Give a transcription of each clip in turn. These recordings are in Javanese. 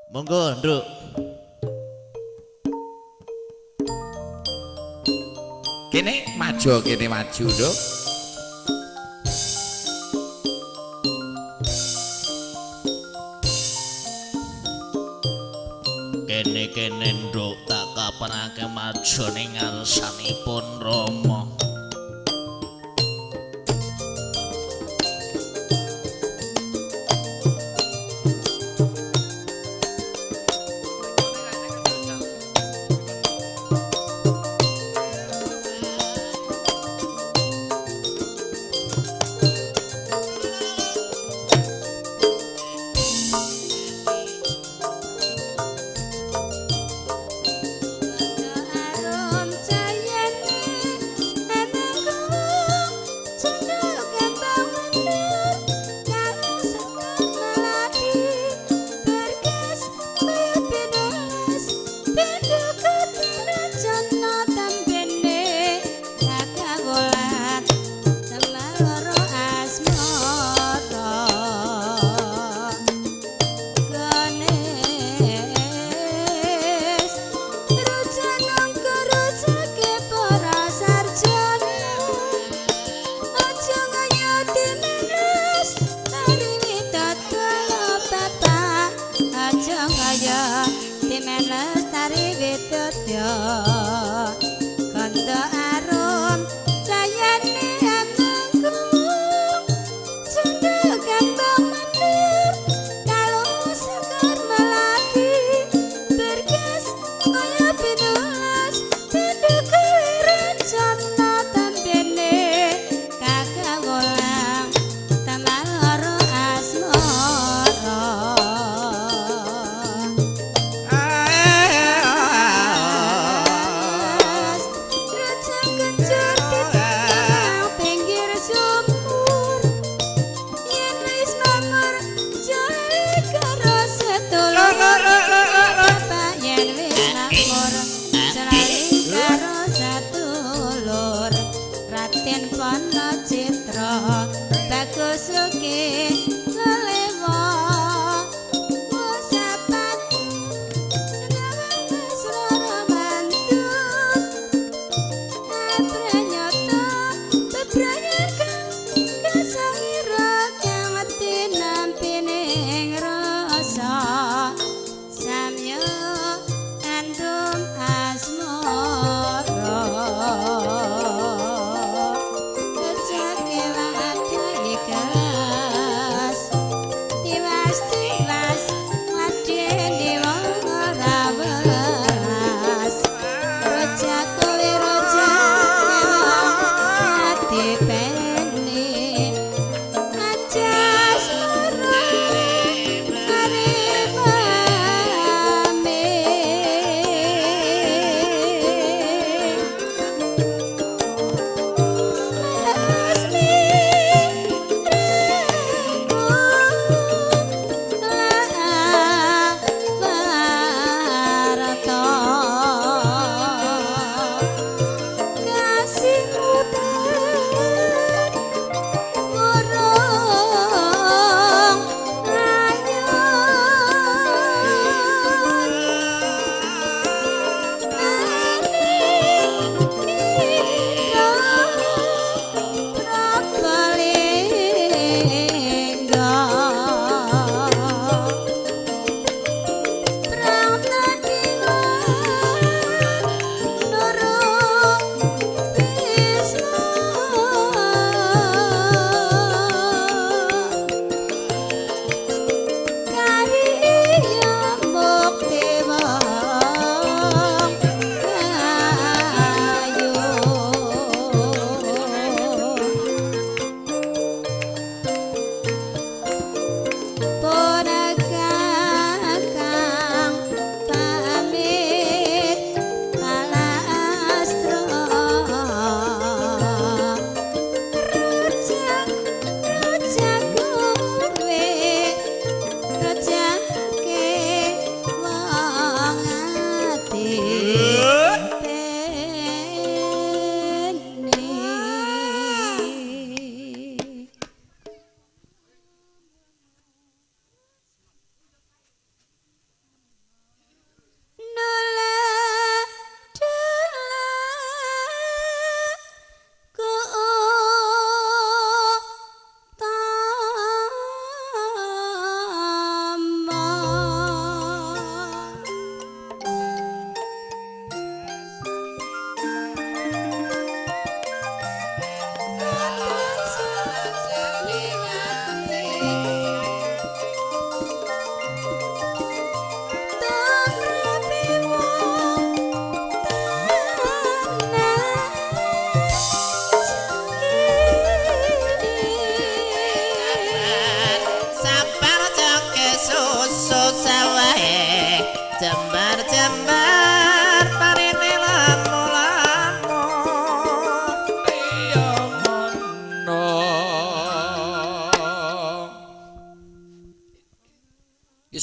Monggo, Nduk. Kene maju, Nduk. Kene Nduk tak kapanake maju ning ngarsanipun Rama.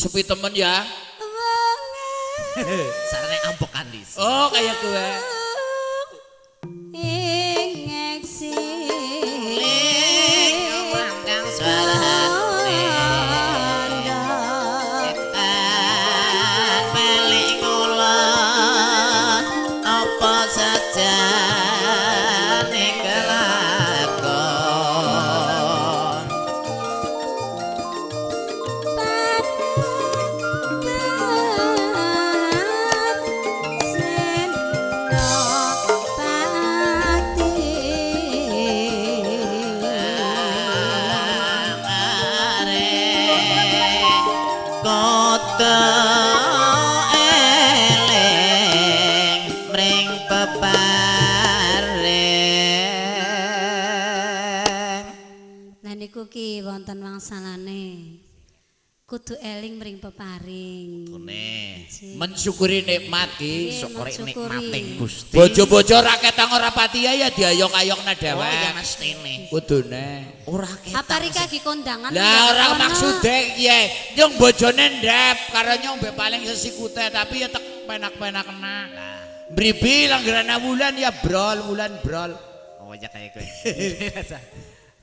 sepi temen ya. Sarane ampokan dis. Oh, kayak gue. Wonten wangsalane kudu eling mring peparing. Mensyukuri nikmat ki, syukuri nikmating Gusti. Bojo-bojo ra ketang ora pati ya diayok-ayokna dhewek. Oh ya mestine. Kudune. Ora ketang. Apa rika di kondangan? Lah ora maksude piye? Nyong bojone ndep karo nyong mbek paling sesikute tapi ya tek penak-penakna. Lah, mribi langgerana wulan ya brol, wulan brol. Oh ya kayak kowe.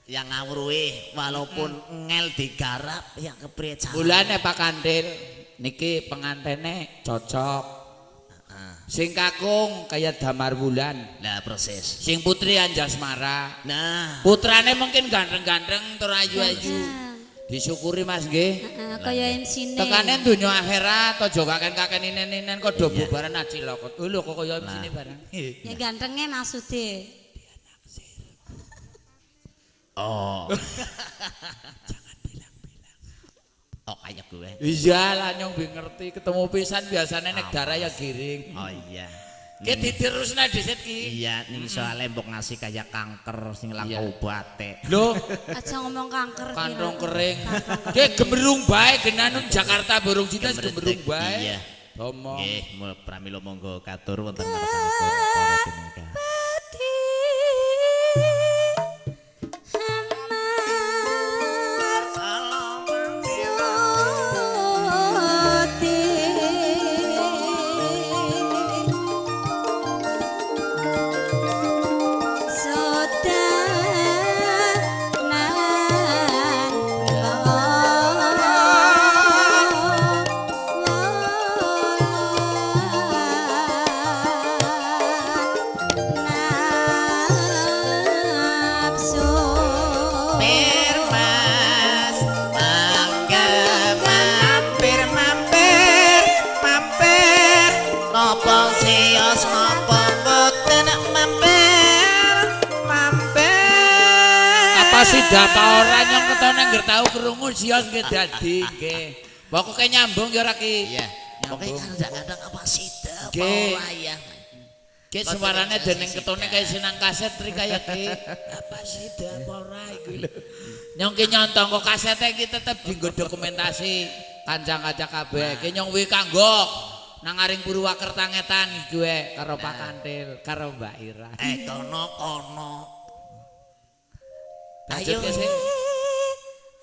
Yang ngawruhi walaupun ngel digarap ya kepriye cara. Bulane Pak Kandil niki pengantene cocok. Sing kakung kaya Damar Wulan. Lah proses. Sing putri Anjasmara. Nah, putrane mungkin ganteng-ganteng tur ayu-ayu. Disyukuri Mas nggih. Kaya MC-ne. Tekane donya akhirat aja kaken-kaken inen-inen kok do bubaran acilok. Lho kok kaya MC-ne barang. Ya gantenge maksude. Oh. Jangan bilang-bilang. Oh kayak gue. Iya lah nyong ngerti ketemu pisan biasanya nek darah ya giring. Oh iya. Ki diterusna dhisik ki. Iya, ning soalnya mbok ngasih kayak kanker sing lang obate. Lho, aja ngomong kanker kantong kering. Ki gemerung bae genanun Jakarta Borong Jinas gemerung bae. Iya. Omong. Nggih, pramila monggo katur wonten ngarsanipun para denika. Sida apa ora nyong ketone ngger tau krungu sios nggih dadi nggih. Pokoke nyambung ya ora ki. Iya. Pokoke kadang-kadang apa sida apa ora ya. Ki suarane dening ketone kaya sinang kaset tri kaya ki. Apa sida apa ora iku lho. Nyong ki nyontong kok kasete ki tetep dienggo dokumentasi kancang-kancang kabeh. Ki nyong wi kanggo nang aring Purwakerta ngetan gue karo Pak Kantil karo Mbak Ira. Kono. Ayo sih.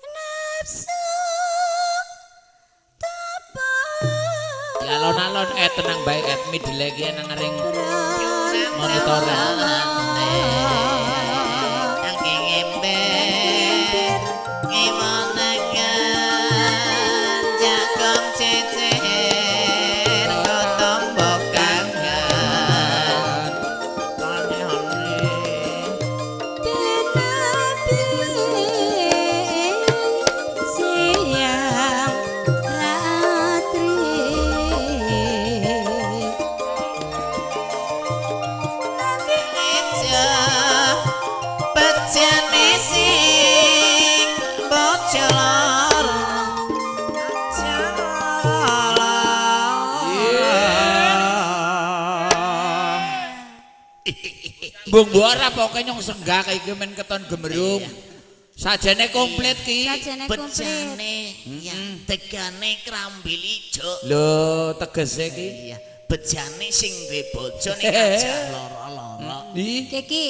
Nafsu tapa. Ya alon-alon tenang baik middle lagi nang ring monitor. Yang ngember ngemonangan jagung cecer gotong bokangan. Bung Bora pokoknya nyong senggah kayak men keton gemerung. Sajane komplit ki. Bejane ya tegane krambil ijo. Lho tegese ki. Iya, bejane sing duwe bojo ning aja loro-loro. Iki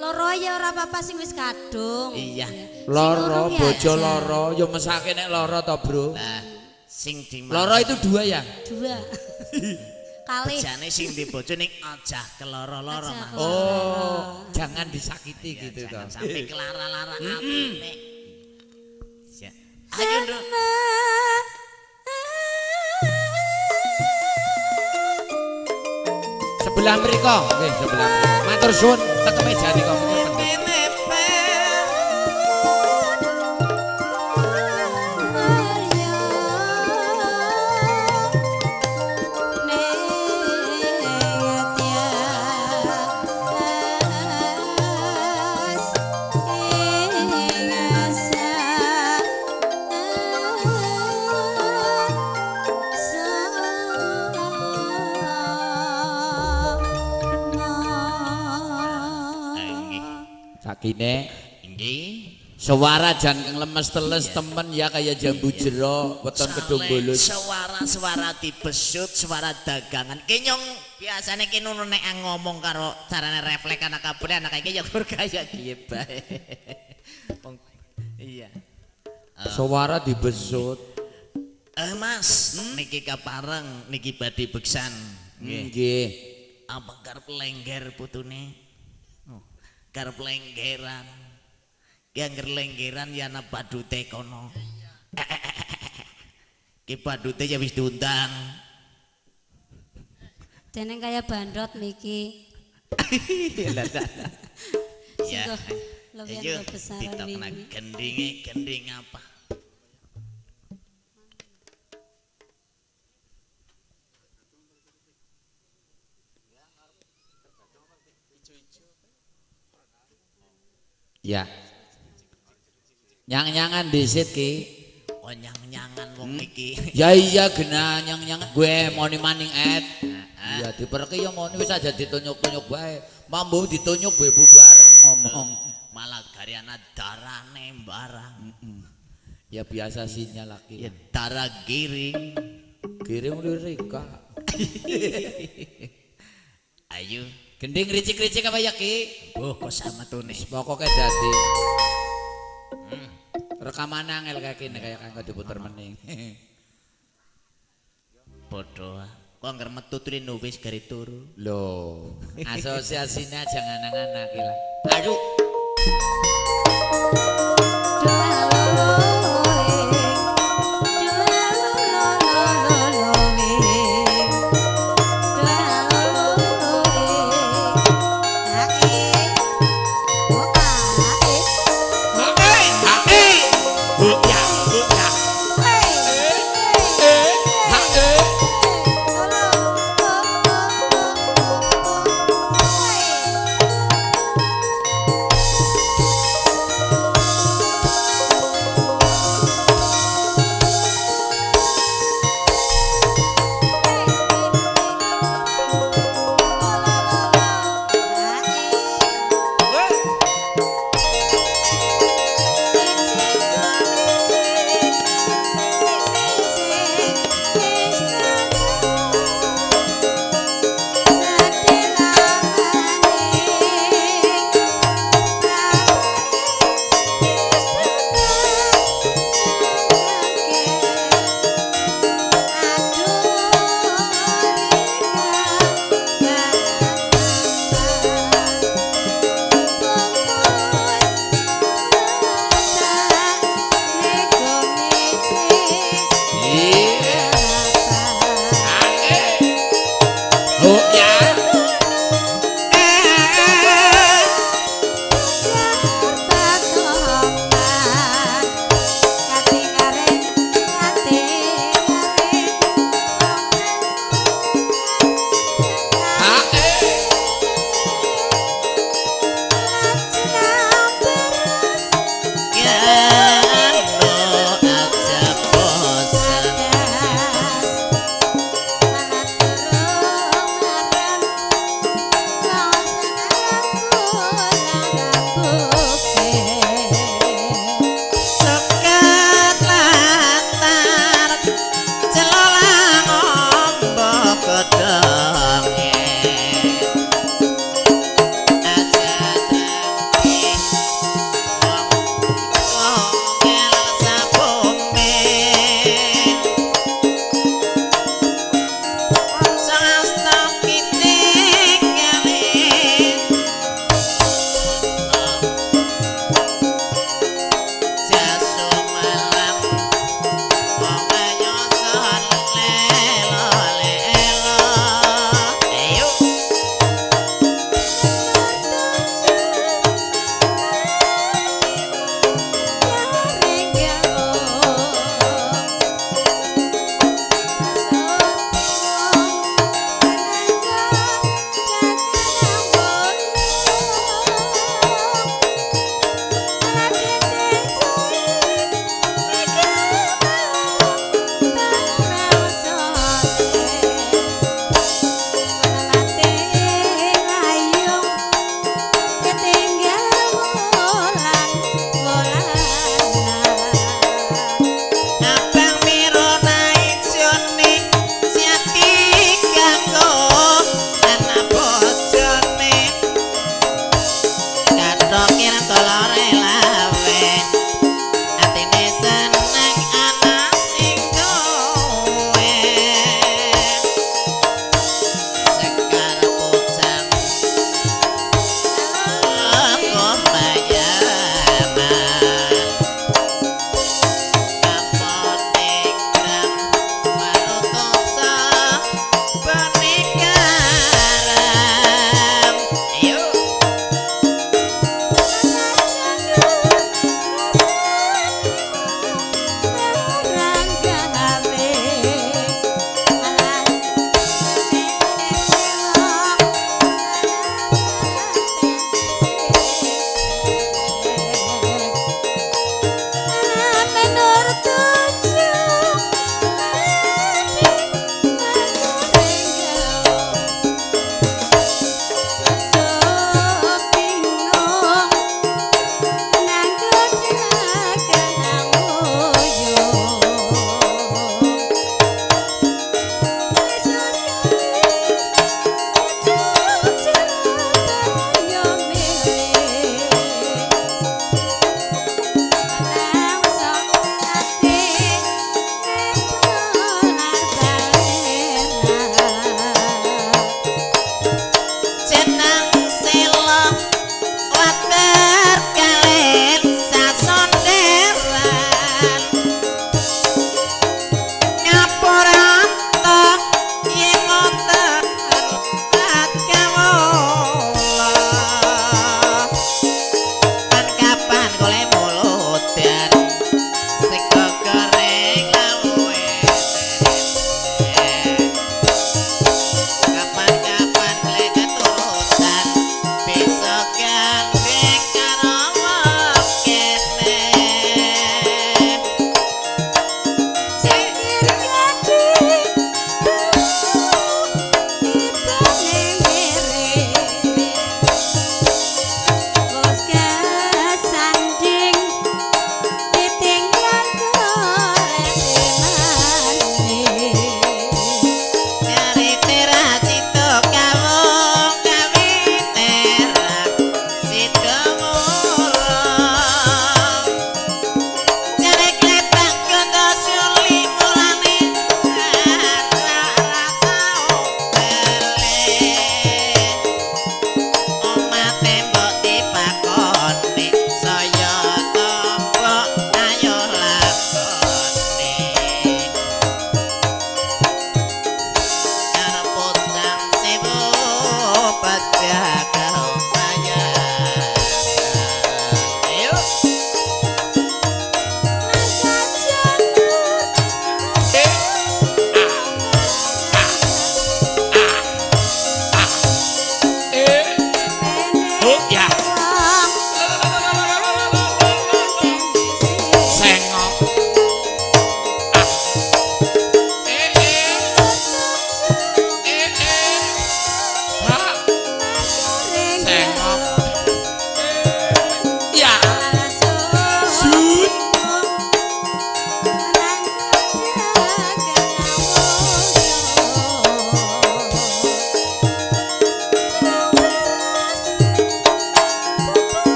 loro ya ora apa-apa sing wis kadung. Iya. Loro bojo loro ya mesake nek loro to, Bro. Lah Sing di Loro itu 2 ya? 2. Kali. Jane sing di bojo ning aja keloro-loro Aja Mas. Oh, jangan disakiti gitu Jangan toh. sampai kelara-lara atine. Ya. Ayo Nduk. Sebelah mriko, nggih sebelah mriko. Matur suwun tek meja nika menika. Sakine Nggih. suara jan kang lemes teles temen ya kayak jambu jero weton kedung bolus. Suara dibesut, suara dagangan. Ki nyong biasane ki nunu nek ngomong karo carane refleks anak kabeh anak iki ya kaya piye bae. Iya. Suara dibesut. Mas, niki kapareng niki badhe beksan. Nggih. Apa karep lengger putune? Karep lenggeran. Ki angger lenggeran ya ana badute kono. Ki badute ya wis diundang. Deneng kaya bandot niki. Ya. Lumayan Ayo kebesaran ditokna wingi. gending apa? Ya. Nyang-nyangan disit ki. Oh nyang-nyangan wong iki. Ya iya gena nyang-nyangan gue moni maning et. Iya diperke ya moni wis aja ditunyuk-tunyuk bae. Mambu ditunyuk gue bubaran ngomong. Malah garyana darane barang. Ya biasa sinyal laki. Ya darah giring. Kirim lirika. Ayo. Gending ricik-ricik apa ya ki? Oh kok sama tunis. Pokoknya jadi. Rekaman angel kayak gini kayak kanggo diputer mening. Bodoh. Kok anggar metu trino wis gari turu. Loh, asosiasinya jangan anak-anak gila. Aduh.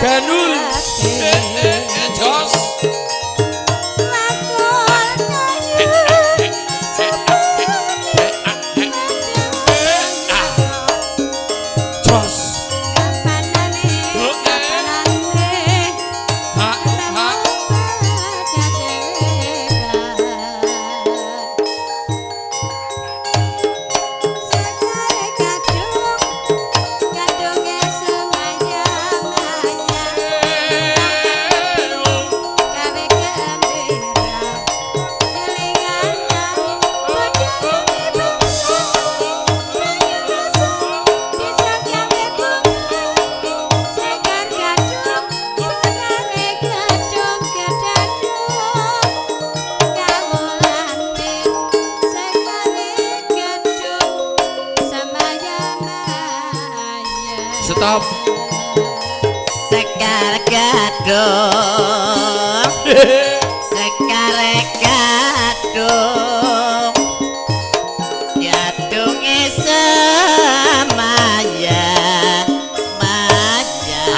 Danul. Jos. Jos. Stop. Sekar gadung Sekar gadung Gadunge semaya Maya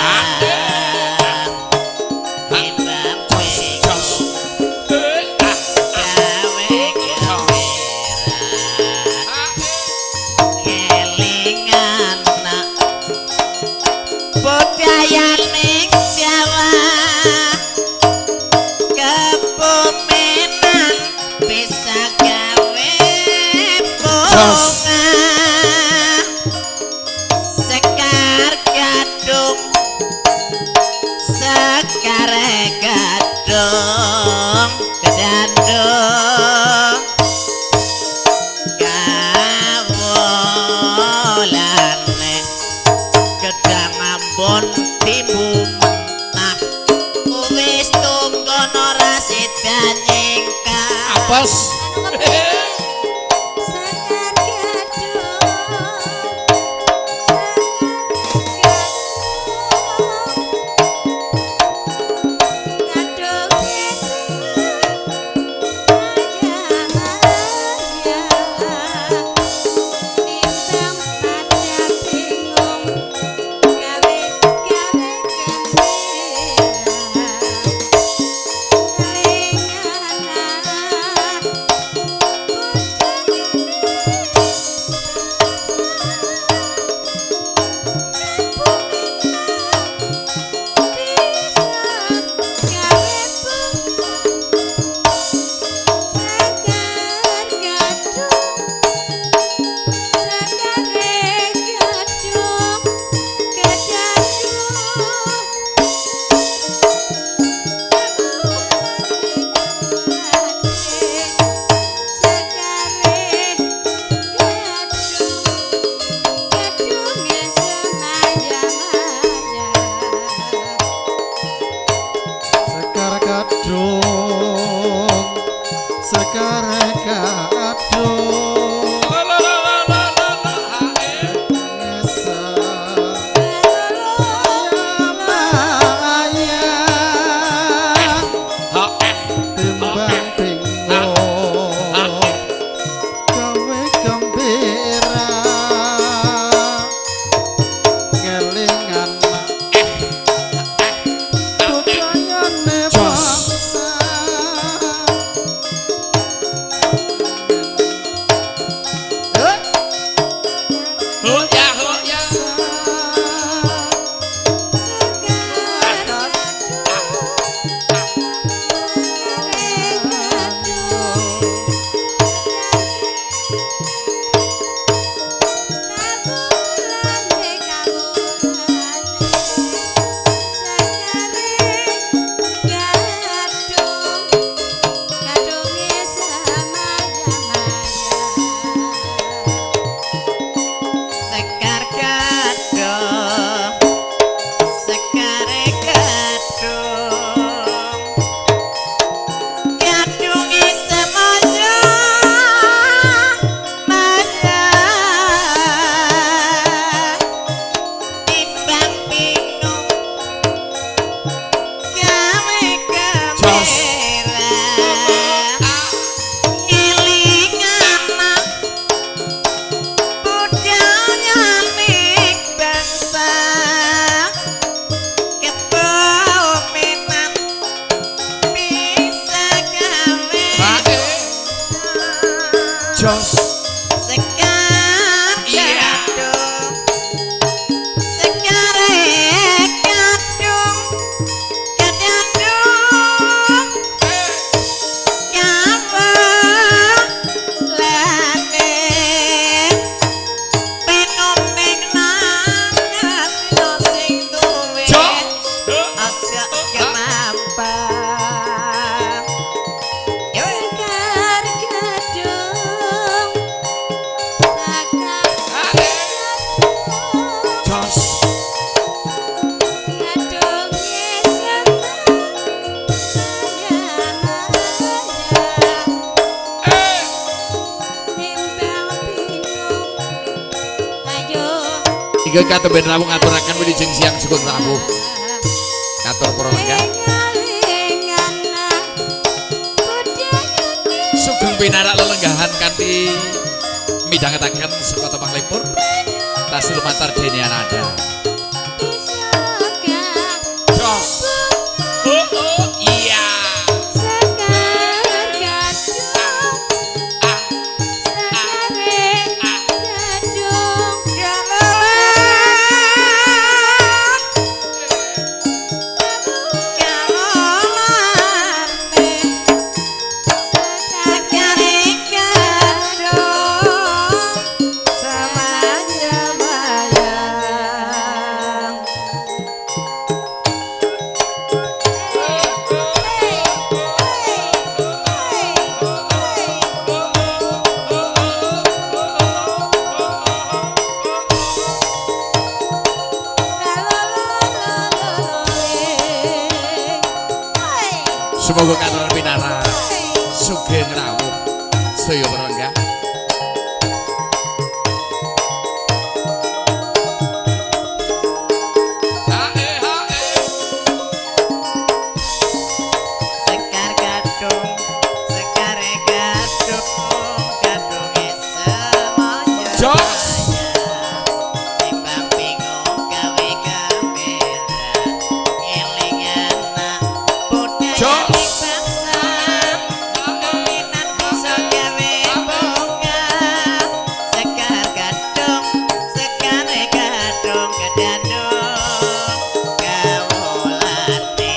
Ibam Jos. gawe kelingan budaya ning Jawa kebumenan bisa gawe bunga sekar gadung sekar gadung kedandung kawulane gedang ambon timbul mentah wis tunggono rasida nyingkah Apes. Iku katemben rawuh ngaturaken wilujeng siang sugeng rawuh. Katur para lenggah. Sugeng pinarak lelenggahan kanthi midhangetaken saka Tepanglipur. Tas lumantar dene anada. Jos. Oh iya. Semoga katuran pinara sugeng rawuh sedaya para lenggah. Sekar gadung, sekare gadung, gadunge semoyo. Jos. Timbang bingung gawe kamera, eling anak budaya Jos. bangsa. Minat bisa gawe bunga. Sekar gadung, sekare gadung, gadadung. Kawulane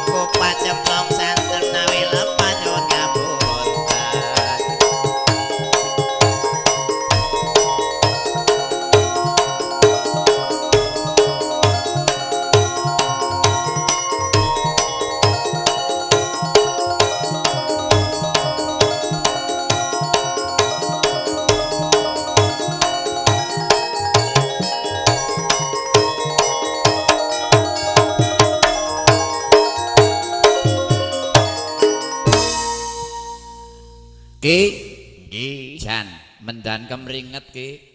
kupat cemplung santen nawi lepat nyuwun ngapunten. Ki Nggih. jan mendan kemringet ki.